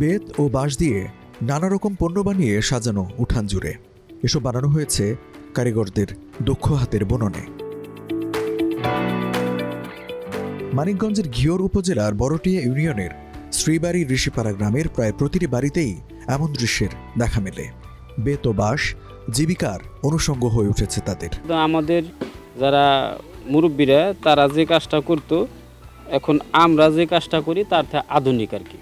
বেত ও বাঁশ দিয়ে নানা রকম পণ্য বানিয়ে সাজানো উঠান জুড়ে। এসব বানানো হয়েছে কারিগরদের দক্ষ হাতের বুননে। মানিকগঞ্জের ঘিওর উপজেলার বড়টিয়া ইউনিয়নের শ্রীবাড়ি ঋষিপাড়া গ্রামের প্রায় প্রতিটি বাড়িতেই এমন দৃশ্যের দেখা মেলে। বেত ও বাঁশ জীবিকার অনুষঙ্গ হয়ে উঠেছে তাদের। আমাদের যারা মুরব্বীরা তারা যে কাজটা করতো, এখন আমরা যে কাজটা করি তার থেকে আধুনিক আর কি।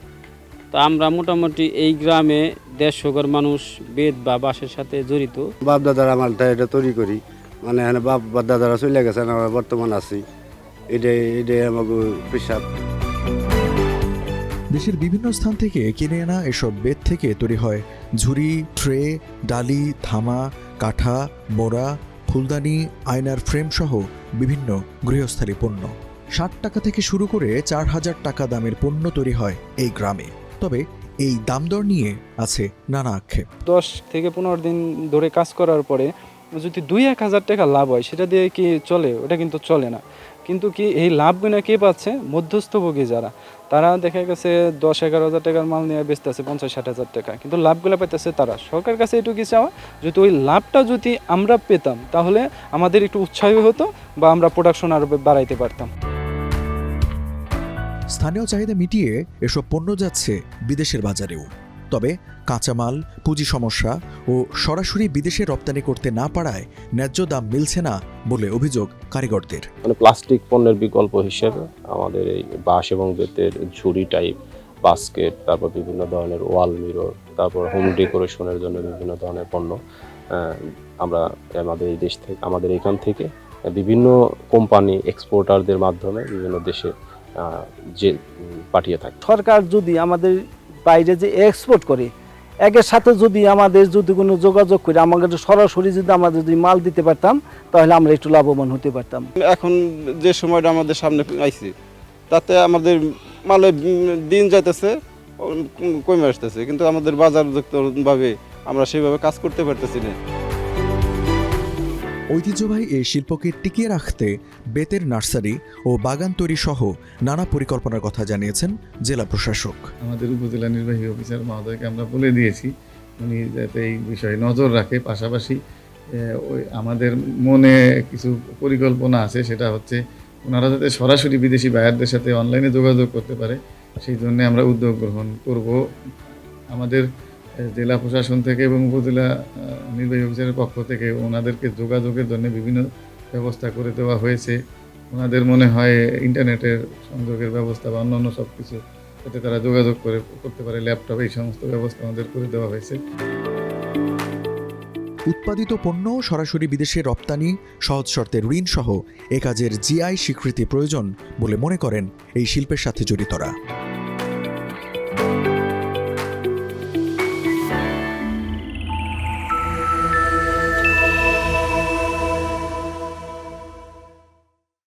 তো আমরা মোটামুটি এই গ্রামে 150 ঘর মানুষ বেত বা বাঁশের সাথে জড়িত। বাপ দাদারা আমার এটা তৈরি করি, মানে বাপ দাদারা চলে গেছেন, আমরা বর্তমান আছি, এটাই আমাকে পেশা। দেশের বিভিন্ন স্থান থেকে কিনে আনা এসব বেত থেকে তৈরি হয় ঝুড়ি, ট্রে, ডালি, থামা, কাঠা, মোড়া, ফুলদানি, আয়নার ফ্রেম সহ বিভিন্ন গৃহস্থালী পণ্য। 60 টাকা থেকে শুরু করে 4000 টাকা দামের পণ্য তৈরি হয় এই গ্রামে। তবে এই দাম দর নিয়ে আছে নানা আক্ষেপ। 10 থেকে 15 দিন ধরে কাজ করার পরে যদি 2-1 হাজার টাকা লাভ হয়, সেটা দিয়ে কি চলে? ওটা কিন্তু চলে না। কিন্তু কি এই লাভগুলো কে পাচ্ছে? মধ্যস্থভোগী যারা, তারা দেখা গেছে 10-11 হাজার টাকার মাল নিয়ে বেচতেছে 50-60 হাজার টাকা, কিন্তু লাভগুলো পাইতেছে তারা। সরকারের কাছে এটুকু চাওয়া, যদি ওই লাভটা যদি আমরা পেতাম তাহলে আমাদের একটু উৎসাহী হতো বা আমরা প্রোডাকশন আরো বাড়াইতে পারতাম। স্থানীয় চাহিদা মিটিয়ে এসব পণ্য যাচ্ছে বিদেশের বাজারেও। তবে কাঁচামাল, পুঁজি সমস্যা ও সরাসরি বিদেশে রপ্তানি করতে না পারায় ন্যায্য দাম মিলছে না বলে অভিযোগ কারিগরদের। মানে প্লাস্টিক পণ্যের বিকল্প হিসেবে আমাদের এই বাঁশ এবং বেতের ঝুড়ি টাইপ, বাস্কেট, তারপর বিভিন্ন ধরনের ওয়াল মিরর, তারপর হোম ডেকোরেশনের জন্য বিভিন্ন ধরনের পণ্য আমরা আমাদের এই দেশ থেকে, আমাদের এখান থেকে বিভিন্ন কোম্পানি এক্সপোর্টারদের মাধ্যমে বিভিন্ন দেশে যে পাঠিয়ে থাকে। সরকার যদি আমাদের বাইরে যে এক্সপোর্ট করে, একের সাথে যদি আমাদের যদি কোনো যোগাযোগ করে আমাদের সরাসরি যদি আমাদের যদি মাল দিতে পারতাম, তাহলে আমরা একটু লাভবান হতে পারতাম। এখন যে সময়টা আমাদের সামনে আইছে, তাতে আমাদের মালের দিন যাইতেছে, কমে আসতেছে, কিন্তু আমাদের বাজারযুক্তভাবে আমরা সেভাবে কাজ করতে পারতেছি না। ঐতিহ্যবাহী এই শিল্পকে টিকিয়ে রাখতে বেতের নার্সারি ও বাগান তৈরি সহ নানা পরিকল্পনার কথা জানিয়েছেন জেলা প্রশাসক। আমাদের উপজেলা নির্বাহী অফিসার মহোদয়কে আমরা বলে দিয়েছি, উনি যাতে এই বিষয়ে নজর রাখে। পাশাপাশি আমাদের মনে কিছু পরিকল্পনা আছে, সেটা হচ্ছে ওনারা যাতে সরাসরি বিদেশি বায়ারদের সাথে অনলাইনে যোগাযোগ করতে পারে, সেই জন্য আমরা উদ্যোগ গ্রহণ করব। আমাদের জেলা প্রশাসন থেকে এবং উপজেলা নির্বাহী অফিসারের পক্ষ থেকে ওনাদেরকে যোগাযোগের জন্য বিভিন্ন ব্যবস্থা করে দেওয়া হয়েছে। ওনাদের মনে হয় ইন্টারনেটের সংযোগের ব্যবস্থা বা অন্যান্য সব কিছু যাতে তারা যোগাযোগ করতে পারে, ল্যাপটপ, এই সমস্ত ব্যবস্থা আমাদের করে দেওয়া হয়েছে। উৎপাদিত পণ্য সরাসরি বিদেশে রপ্তানি, সহজ শর্তে ঋণ সহ এ কাজের জিআই স্বীকৃতি প্রয়োজন বলে মনে করেন এই শিল্পের সাথে জড়িতরা।